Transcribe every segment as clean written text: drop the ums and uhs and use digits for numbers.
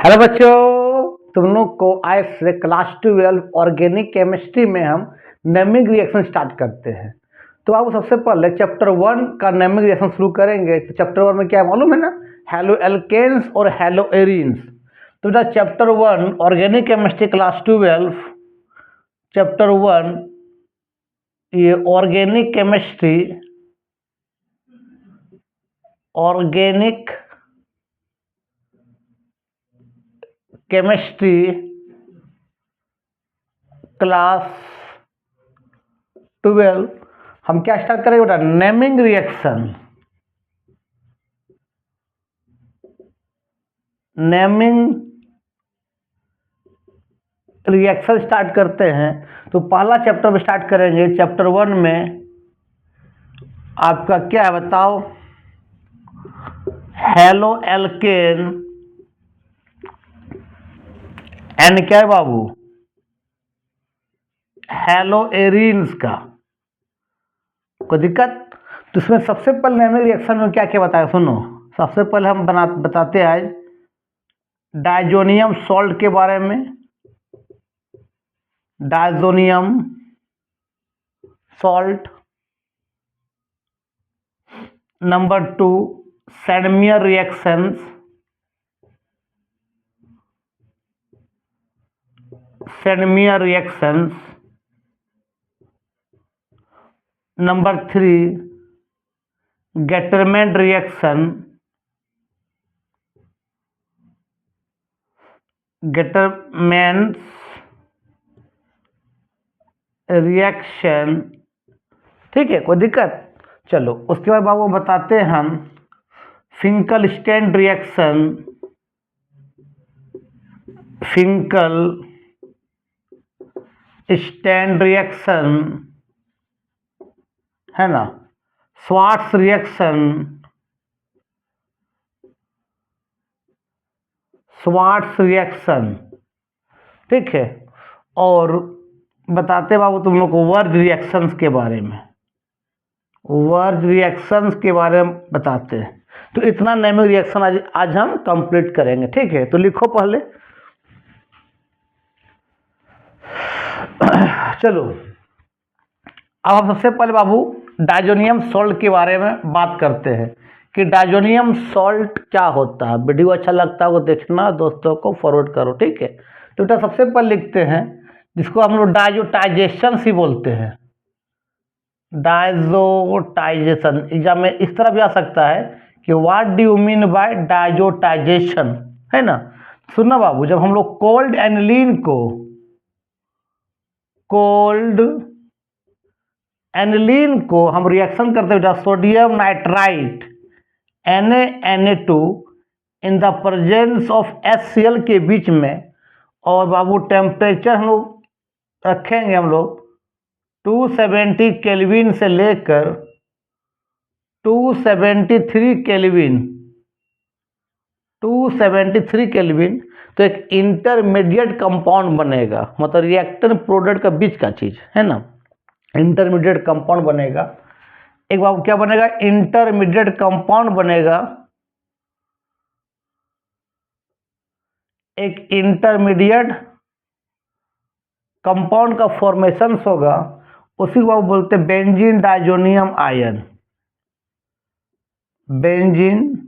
Hello बच्चों, तुम लोग को आज से क्लास 12 ऑर्गेनिक केमिस्ट्री में हम नेमिंग रिएक्शन स्टार्ट करते हैं। तो आप सबसे पहले चैप्टर 1 का नेमिंग रिएक्शन शुरू करेंगे। तो चैप्टर 1 में क्या है मालूम है ना, हेलो एल्केन्स और हेलो एरीन्स। तो बेटा chapter 1 organic chemistry class 12 chapter 1 ये ऑर्गेनिक केमिस्ट्री क्लास 12 हम क्या स्टार्ट करेंगे बेटा, नेमिंग रिएक्शन स्टार्ट करते हैं। तो पहला चैप्टर में स्टार्ट करेंगे। चैप्टर 1 में आपका क्या है बताओ, हेलो एल्केन एंड क्या है बाबू, हेलो एरीन्स का। कोई दिक्कत? तो इसमें सबसे पहले नेमिंग रिएक्शन में क्या क्या बताया सुनो। सबसे पहले हम बताते हैं आज डायजोनियम सॉल्ट के बारे में। Diazonium salt. Number 2 Sandmeyer reactions. Number 3 Gattermann reaction. ठीक है, कोई दिक्कत? चलो उसके बाद बाबू बताते हैं हम फिंकलस्टैंड रिएक्शन है ना, स्वार्ट्स रिएक्शन। ठीक है, और बताते बाबू तुम लोग को वर्ज रिएक्शंस के बारे में। बताते हैं। तो इतना नेमिंग रिएक्शन आज हम कंप्लीट करेंगे। ठीक है, तो लिखो पहले। चलो अब हम सबसे पहले बाबू डायजोनियम सॉल्ट के बारे में बात करते हैं कि डायजोनियम सॉल्ट क्या होता है। वीडियो अच्छा लगता है वो देखना, दोस्तों को फॉरवर्ड करो। ठीक है, तो बेटा सबसे पहले लिखते हैं जिसको हम लोग डायजोटाइजेशन ही बोलते हैं। डायजोटाइजेशन एग्जाम में इस तरह भी आ सकता है कि what do you mean by डायजोटाइजेशन, है ना। सुनना बाबू, जब हम लोग कोल्ड एनिलीन को हम रिएक्शन करते हैं sodium nitrite Na2 in the presence of HCl के बीच में, और बाबू टेम्परेचर हम लोग रखेंगे 270 केल्विन से लेकर 273 केल्विन। तो एक इंटरमीडिएट कंपाउंड बनेगा, मतलब रिएक्टर प्रोडक्ट का बीच का चीज है ना, इंटरमीडिएट कंपाउंड बनेगा। एक बाबू क्या बनेगा, इंटरमीडिएट कंपाउंड बनेगा। एक इंटरमीडिएट कंपाउंड का फॉर्मेशन होगा, उसी को बाबू बोलते हैं benzene diazonium ion. Benzene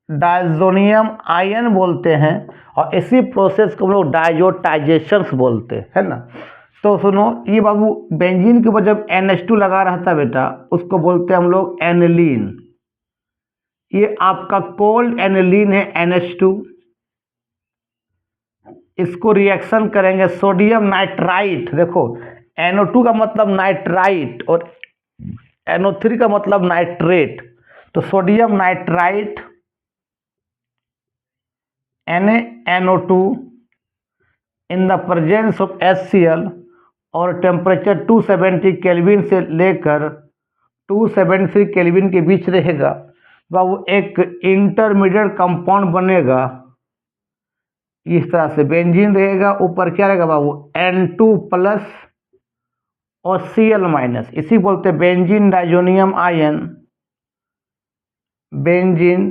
diazonium ion बोलते हैं, और इसी प्रोसेस को हम लोग डायजोटाइजेशन बोलते हैं, है ना। तो सुनो, ये बाबू बेंजीन के ऊपर जब NH2 लगा रहता है बेटा, उसको बोलते हैं हम लोग एनिलीन। ये आपका कोल्ड एनिलीन है NH2। इसको रिएक्शन करेंगे सोडियम नाइट्राइट। देखो NO2 का मतलब नाइट्राइट और NO3 का मतलब नाइट्रेट। तो sodium nitrite NaNO2 in the presence of HCl, और टेम्परेचर 270 केल्विन से लेकर 273 केल्विन के बीच रहेगा। बाबू एक इंटरमीडिएट कंपाउंड बनेगा इस तरह से, बेंजीन रहेगा, ऊपर क्या रहेगा बाबू N2+ और Cl-। इसी बोलते हैं benzene diazonium ion. Benzene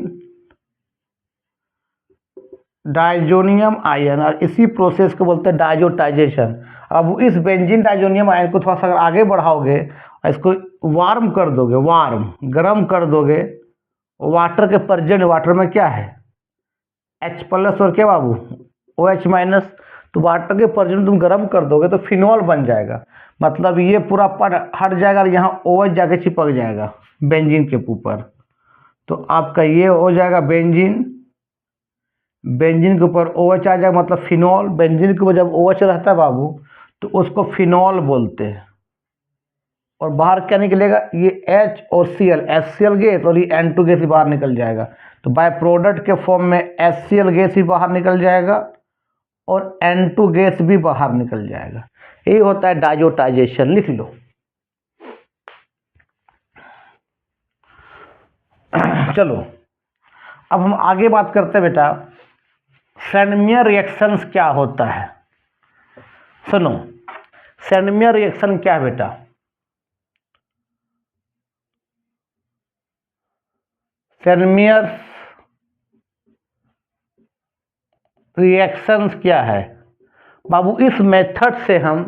diazonium ion, और इसी प्रोसेस को बोलते हैं डाइजोटाइजेशन। अब इस बेंजीन डाइजोनियम आयन को थोड़ा सा अगर आगे बढ़ाओगे और इसको वार्म कर दोगे, वार्म गर्म कर दोगे, वाटर के पर्जेंट, वाटर में क्या है H प्लस और क्या बाबू OH माइनस, तो वाटर के पर्जेंट तुम गर्म कर दोगे तो फिनॉल बन जाएगा। मतलब ये पूरा पद हट जाएगा और यहाँ OH जाके चिपक जाएगा बेंजीन के ऊपर, तो आपका ये हो जाएगा बेंजीन। बेंजीन के ऊपर OH आ जाएगा मतलब फिनॉल। बेंजीन के ऊपर जब OH रहता है बाबू तो उसको फिनॉल बोलते हैं। और बाहर क्या निकलेगा, ये H और Cl, HCl गैस और ये N2 गैस ही बाहर निकल जाएगा। तो बाय प्रोडक्ट के फॉर्म में HCl गैस भी बाहर निकल जाएगा और N2 गैस भी बाहर निकल जाएगा। यही होता है डाइजोटाइजेशन, लिख लो। चलो अब हम आगे बात करते हैं बेटा, सैंडमियर रिएक्शंस क्या होता है। सुनो, सैंडमियर रिएक्शन क्या है बेटा? सैंडमियर रिएक्शंस क्या है बाबू? इस मेथड से हम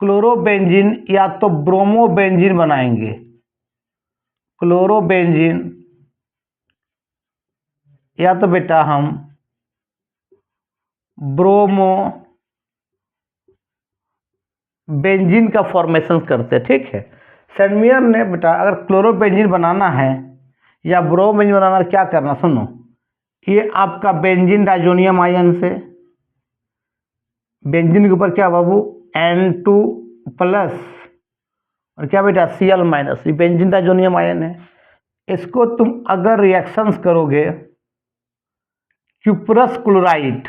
क्लोरोबेंजीन या तो ब्रोमोबेंजीन बनाएंगे, क्लोरोबेंजीन, या तो बेटा हम ब्रोमो बेंजीन का फॉर्मेशन करते हैं, ठीक है। सैंडमियर ने बेटा अगर क्लोरोबेंजीन बनाना है या ब्रोमोबेंजीन बनाना है, क्या करना सुनो, ये आपका बेंजीन डाइजोनियम आयन से, बेंजीन के ऊपर क्या बाबू N2 प्लस और क्या बेटा Cl माइनस, ये बेंजीन डाइजोनियम आयन है। इसको तुम अगर रिएक्शंस करोगे, क्यूप्रस क्लोराइड,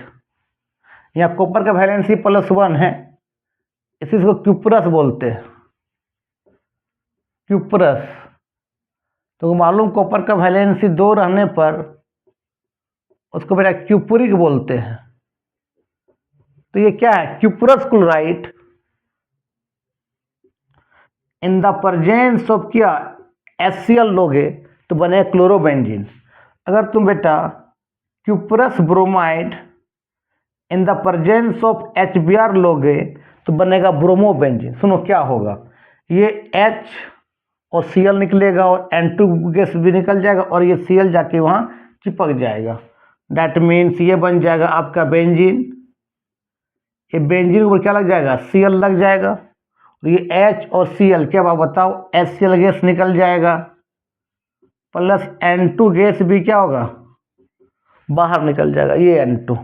या कॉपर का वैलेंसी +1 है, इसको क्यूप्रस बोलते हैं, क्यूप्रस। तो मालूम कॉपर का वैलेंसी 2 रहने पर उसको बेटा क्यूपरिक बोलते हैं। तो ये क्या है, cuprous chloride in the presence of क्या HCl लोगे तो बने क्लोरोबेंजीन। अगर तुम बेटा cuprous bromide in the presence of HBr लोगे तो बनेगा ब्रोमोबेंजीन। सुनो क्या होगा, ये H और Cl निकलेगा और N2 गैस भी निकल जाएगा और ये Cl जाके वहाँ चिपक जाएगा। डैट मीन्स ये बन जाएगा आपका बेंजीन। ये बेंजीन के ऊपर क्या लग जाएगा, Cl लग जाएगा, और ये H और Cl क्या बात बताओ, HCl गैस निकल जाएगा प्लस N2 गैस भी क्या होगा बाहर निकल जाएगा, ये N2।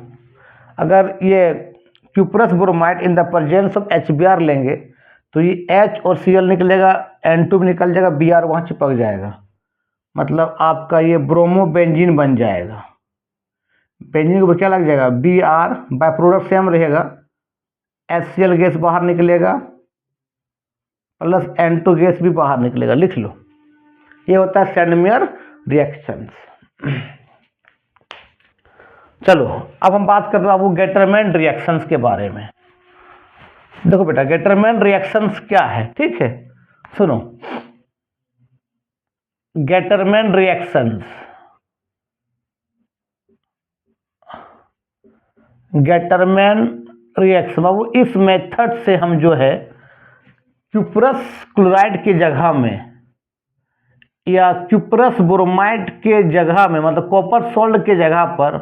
अगर ये cuprous bromide in the presence of HBr लेंगे तो ये H और Cl निकलेगा, N2 भी निकल जाएगा, Br वहाँ चिपक जाएगा, मतलब आपका ये ब्रोमोबेंजीन बन जाएगा। बेंजीन के ऊपर क्या लग जाएगा Br, बाय प्रोडक्ट सेम रहेगा, HCl गैस बाहर निकलेगा प्लस N2 गैस भी बाहर निकलेगा, लिख लो। ये होता है सैंडमियर रिएक्शंस। चलो अब हम बात करते हैं बाबू गेटरमैन रिएक्शंस के बारे में। देखो बेटा गेटरमैन रिएक्शंस क्या है, ठीक है, सुनो। गेटरमैन रिएक्शंस, गेटरमैन रिएक्शन बाबू इस मेथड से हम जो है क्यूप्रस क्लोराइड की जगह में या क्यूप्रस ब्रोमाइड के जगह में, मतलब कॉपर सोल्ट के जगह पर,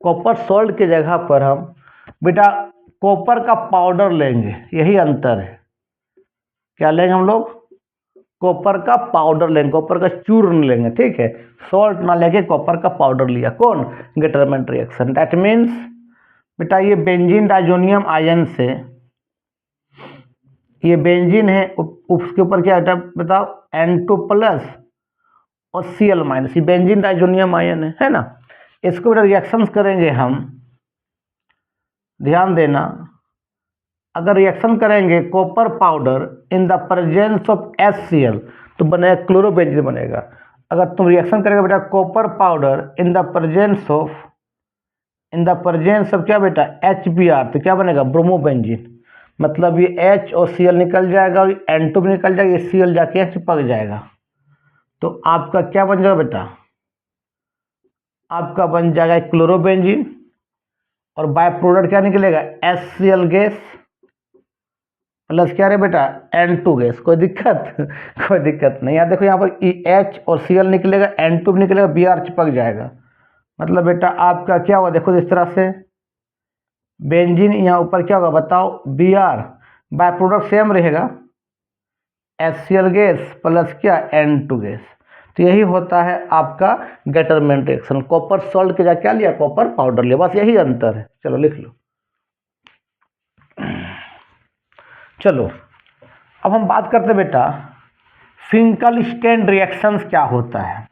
कॉपर सोल्ट के जगह पर हम बेटा कॉपर का पाउडर लेंगे, यही अंतर है। क्या लेंगे हम लोग, कॉपर का पाउडर लेंगे, कॉपर का चूर्ण लेंगे, ठीक है, सॉल्ट ना लेके कॉपर का पाउडर लिया। कौन, गेटरमैन रिएक्शन। दैट मीन्स बेटा ये बेंजीन डाइजोनियम आयन से, ये बेंजीन है, उसके ऊपर क्या है बताओ N2 प्लस और Cl माइनस, ये बेंजीन डाइजोनियम आयन है ना। इसको बेटा रिएक्शंस करेंगे हम, ध्यान देना, अगर रिएक्शन करेंगे copper powder in the presence of HCl तो बनेगा क्लोरोबेंजीन बनेगा। अगर तुम रिएक्शन करेंगे बेटा copper powder in the presence of क्या बेटा HBr तो क्या बनेगा ब्रोमोबेंजीन। मतलब ये H और Cl निकल जाएगा और N2 भी निकल जाएगा, ये Cl जाके चिपक जाएगा, तो आपका क्या बन जाएगा बेटा आपका बन जाएगा क्लोरोबेंजीन, और बाय प्रोडक्ट क्या निकलेगा, HCl गैस प्लस क्या रे बेटा, N2 गैस। कोई दिक्कत कोई दिक्कत नहीं। यहाँ देखो, यहाँ पर H और Cl निकलेगा, N2 भी निकलेगा, Br चिपक जाएगा। मतलब बेटा आपका क्या होगा, देखो इस तरह से बेंजीन, यहाँ ऊपर क्या होगा बताओ, Br, बाय प्रोडक्ट सेम रहेगा, HCl गैस प्लस क्या, N2 गैस। तो यही होता है आपका गेटरमैन रिएक्शन। कॉपर सॉल्ट के जा क्या लिया, कॉपर पाउडर लिया, बस यही अंतर है। चलो लिख लो। चलो अब हम बात करते हैं बेटा फिंकल-स्टेन रिएक्शंस क्या होता है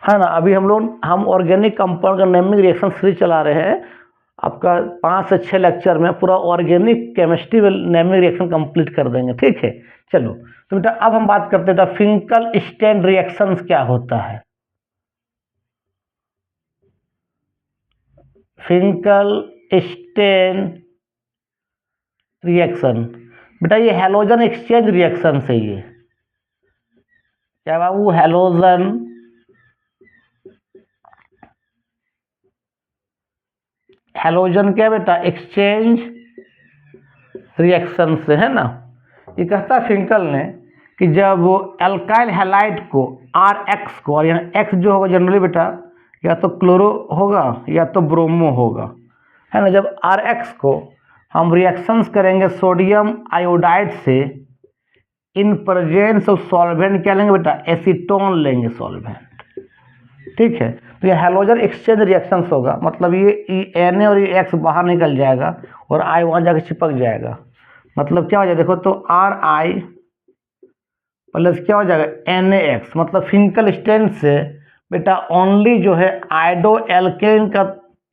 ना। अभी हम ऑर्गेनिक कंपाउंड का नेमिंग रिएक्शन सीरीज चला रहे हैं। आपका 5 से 6 लेक्चर में पूरा organic chemistry naming reaction complete कर देंगे, ठीक है। चलो तो बेटा अब हम बात करते हैं बेटा फिंकल-स्टेन रिएक्शंस क्या होता है। फिंकल-स्टेन रिएक्शन बेटा ये हैलोजन एक्सचेंज रिएक्शन से, ये क्या बाबू, हैलोजन क्या बेटा, एक्सचेंज रिएक्शन से, है ना। ये कहता फिंकल ने कि जब एल्काइल हैलाइड को RX को, और यहाँ X जो होगा जनरली बेटा या तो क्लोरो होगा या तो ब्रोमो होगा, है ना। जब RX को हम रिएक्शंस करेंगे सोडियम आयोडाइड से, इन प्रेजेंस ऑफ सॉल्वेंट क्या लेंगे बेटा, एसीटोन लेंगे सॉल्वेंट, ठीक है। तो ये हैलोजन एक्सचेंज रिएक्शंस होगा, मतलब ये Na और ये X बाहर निकल जाएगा और I वहाँ जाके चिपक जाएगा। मतलब क्या हो जाएगा देखो, तो Ri प्लस क्या हो जाएगा, NaX। मतलब फिंकल स्टेन से बेटा ओनली जो है आइडो एल्केन का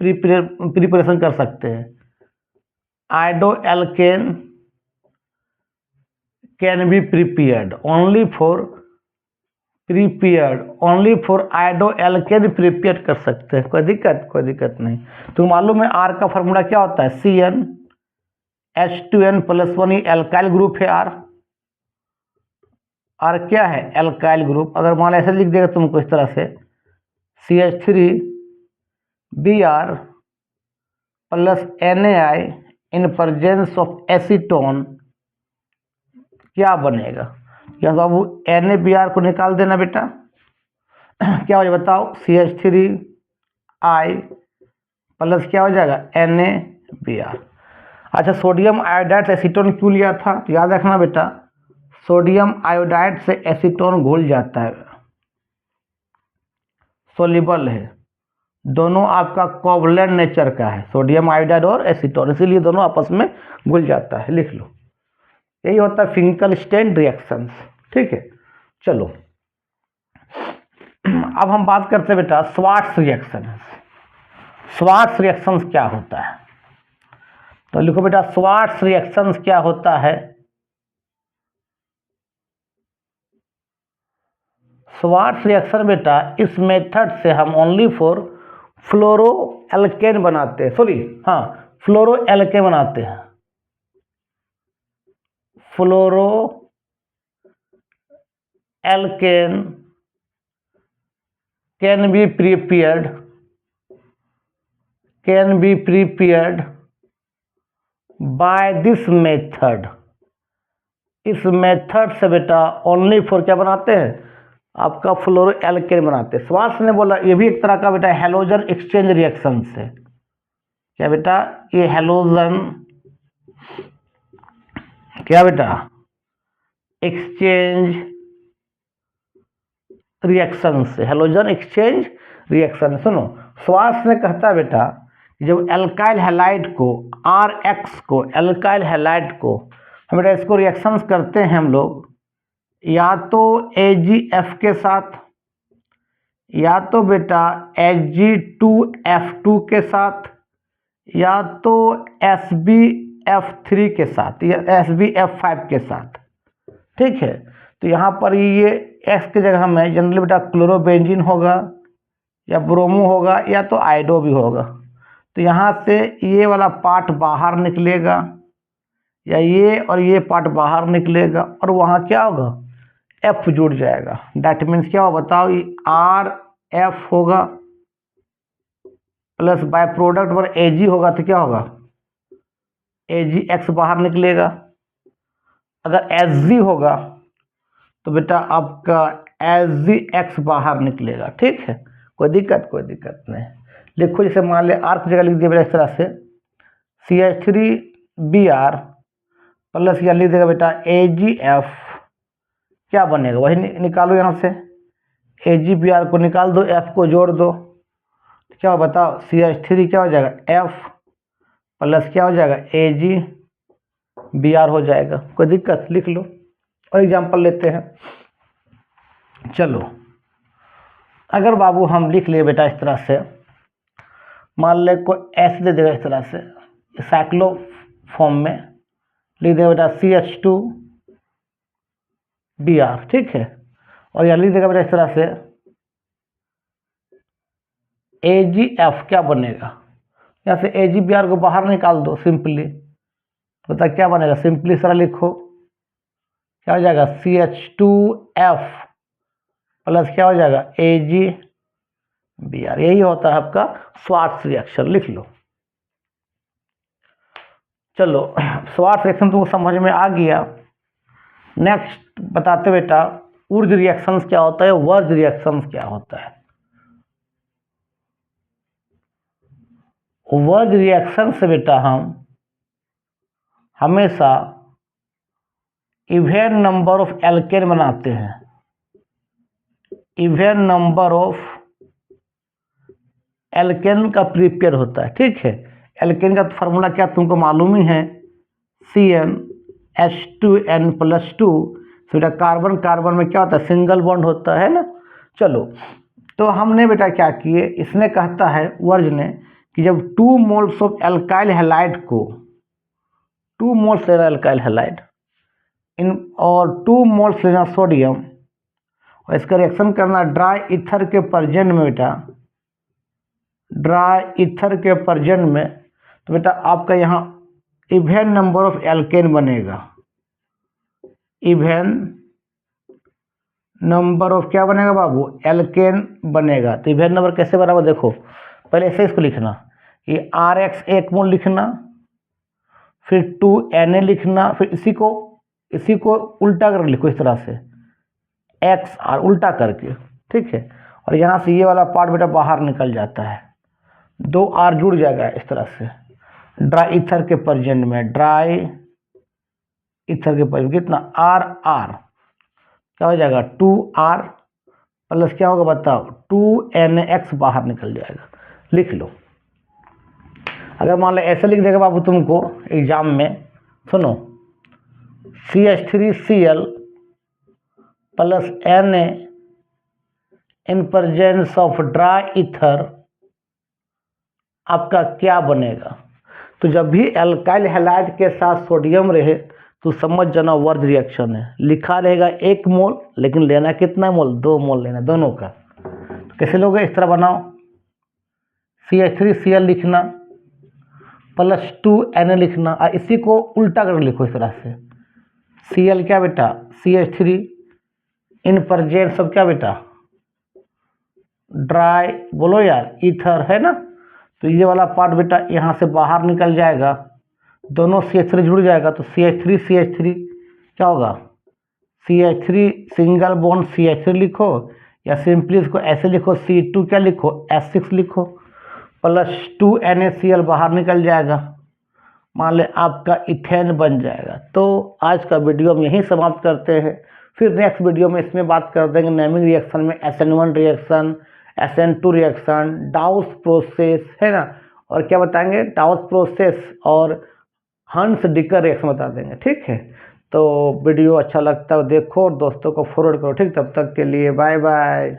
प्रिपरेशन कर सकते हैं। Iodo alkane can be prepared only for iodo alkane prepare कर सकते हैं। कोई दिक्कत नहीं। तो मालूम है R का फॉर्मूला क्या होता है, CnH2n+1, ये एल्काइल ग्रुप है। R क्या है, एल्काइल ग्रुप। अगर मान ऐसे लिख देगा तुमको इस तरह से, CH3Br plus NaI in presence of acetone, क्या बनेगा, यहाँ बाबू NaBr को निकाल देना बेटा, क्या हो जाएगा बताओ, CH3I प्लस क्या हो जाएगा, NaBr। अच्छा, सोडियम आयोडाइड से एसीटोन क्यों लिया था, तो याद रखना बेटा सोडियम आयोडाइड से एसीटोन घुल जाता है, सोल्यूबल है, दोनों आपका कोवलेंट नेचर का है, सोडियम आयोडाइड और एसीटोन, इसीलिए दोनों आपस में घुल जाता है। लिख लो, यही होता है फिंकल स्टेन रिएक्शंस, ठीक है। चलो अब हम बात करते हैं बेटा स्वार्ट्स रिएक्शंस। स्वार्ट्स रिएक्शंस क्या होता है, तो लिखो बेटा स्वार्ट्स रिएक्शंस क्या होता है। स्वार्ट्स रिएक्शन बेटा इस मेथड से हम ओनली फॉर फ्लोरो एल्केन बनाते हैं, फ्लोरो एल्केन बनाते हैं। Fluoro alkane can be prepared by this method. इस मेथड से बेटा ओनली फॉर क्या बनाते हैं, आपका फ्लोरो एल्केन बनाते हैं। स्वार्ट्स ने बोला ये भी एक तरह का बेटा हैलोजन एक्सचेंज रिएक्शन से, क्या बेटा, ये हैलोजन क्या बेटा, एक्सचेंज रिएक्शन से, हैलोजन एक्सचेंज रिएक्शन। सुनो, स्वार्ट्स ने कहता है बेटा जब एल्काइल हैलाइड को RX को, एल्काइल हैलाइड को हम बेटा इसको रिएक्शंस करते हैं हम लोग, या तो AgF के साथ, या तो बेटा Ag2F2 के साथ, या तो SbF3 के साथ, या SbF5 के साथ, ठीक है। तो यहाँ पर ये X की जगह में जनरली बेटा क्लोरोबेंजीन होगा, या ब्रोमो होगा, या तो आइडो भी होगा। तो यहाँ से ये वाला पार्ट बाहर निकलेगा, या ये और ये पार्ट बाहर निकलेगा, और वहाँ क्या होगा, F जुड़ जाएगा। डैट मीन्स क्या होगा बताओ, ये RF होगा, प्लस बाय प्रोडक्ट पर Ag होगा तो क्या होगा, AgX बाहर निकलेगा। अगर Hg होगा तो बेटा आपका HgX बाहर निकलेगा। ठीक है, कोई दिक्कत नहीं। लिखो, जैसे मान लिया R की जगह लिख दिया बेटा इस तरह से CH3Br प्लस या लिख देगा बेटा AgF, क्या बनेगा वही निकालो यहाँ से, AgBr को निकाल दो, F को जोड़ दो, क्या हो बताओ, CH3 क्या हो जाएगा F प्लस क्या हो जाएगा AgBr हो जाएगा। कोई दिक्कत, लिख लो। और एग्जाम्पल लेते हैं, चलो अगर बाबू हम लिख लिए बेटा इस तरह से, मान ले को एस दे देगा इस तरह से साइक्लो फॉर्म में, लिख देगा बेटा CH2Br। ठीक है, और यहाँ लिख देगा बेटा इस तरह से AgF, क्या बनेगा, यहाँ से AgBr को बाहर निकाल दो सिंपली, तो बता क्या बनेगा, सिंपली सारा लिखो, क्या हो जाएगा CH2F प्लस क्या हो जाएगा AgBr। यही होता है आपका स्वार्ट्स रिएक्शन, लिख लो। चलो स्वार्ट्स रिएक्शन तुमको समझ में आ गया। नेक्स्ट बताते बेटा उर्ज रिएक्शंस क्या होता है, वर्ज रिएक्शंस क्या होता है। वर्ज रिएक्शन से बेटा हम हमेशा इवन नंबर ऑफ एल्केन बनाते हैं, इवन नंबर ऑफ एल्केन का प्रिपेयर होता है। ठीक है, एल्केन का फार्मूला क्या तुमको मालूम ही है, CnH2n+2। बेटा कार्बन कार्बन में क्या होता है, सिंगल बॉन्ड होता है ना। चलो तो हमने बेटा क्या किए, इसने कहता है वर्ज ने कि जब 2 मोल्स ऑफ एल्काइल हैलाइड को 2 मोल्स लेना एल्काइल हैलाइड इन और 2 मोल्स लेना सोडियम, और इसका रिएक्शन करना ड्राई ईथर के प्रेजेंट में बेटा, ड्राई ईथर के प्रेजेंट में, तो बेटा आपका यहाँ इवन नंबर ऑफ एल्केन बनेगा, इवन नंबर ऑफ क्या बनेगा बाबू, एल्केन बनेगा। तो इवन नंबर कैसे बना, देखो पहले ऐसे इसको लिखना, ये RX 1 मोल लिखना, फिर 2Na लिखना, फिर इसी को उल्टा कर लिखो इस तरह से XR उल्टा करके। ठीक है, और यहाँ से ये वाला पार्ट बेटा बाहर निकल जाता है, 2R जुड़ जाएगा इस तरह से ड्राई ईथर के प्रेजेंट में, ड्राई ईथर के प्रेजेंट कितना RR, क्या हो जाएगा 2R प्लस क्या होगा बताओ 2NX बाहर निकल जाएगा। लिख लो। अगर मान लो ऐसे लिख देगा बाबू तुमको एग्जाम में, सुनो CH3Cl plus Na in presence of dry ether आपका क्या बनेगा। तो जब भी एल्काइल हैलाइड के साथ सोडियम रहे तो समझ जाना वर्ज रिएक्शन है। लिखा रहेगा 1 मोल, लेकिन लेना कितना मोल, 2 मोल लेना दोनों का। तो कैसे लोगे, इस तरह बनाओ, CH3Cl लिखना प्लस 2Na लिखना, और इसी को उल्टा कर लिखो इस तरह से, Cl क्या बेटा CH3 इन प्रेजेंस ऑफ क्या बेटा ड्राई, बोलो यार ईथर है ना। तो ये वाला पार्ट बेटा यहाँ से बाहर निकल जाएगा, दोनों CH3 जुड़ जाएगा, तो CH3 क्या होगा CH3 सिंगल बॉन्ड CH3 लिखो, या सिंपली इसको ऐसे लिखो C2 क्या लिखो S6 लिखो, प्लस 2NaCl बाहर निकल जाएगा, मान ले आपका इथेन बन जाएगा। तो आज का वीडियो हम यहीं समाप्त करते हैं, फिर नेक्स्ट वीडियो में इसमें बात कर देंगे नेमिंग रिएक्शन में SN1 reaction, SN2 reaction, डाउस process है ना, और क्या बताएंगे डाउस प्रोसेस और हंस डिकर रिएक्शन बता देंगे। ठीक है, तो वीडियो अच्छा लगता है देखो और दोस्तों को फॉरवर्ड करो। ठीक, तब तक के लिए बाय बाय।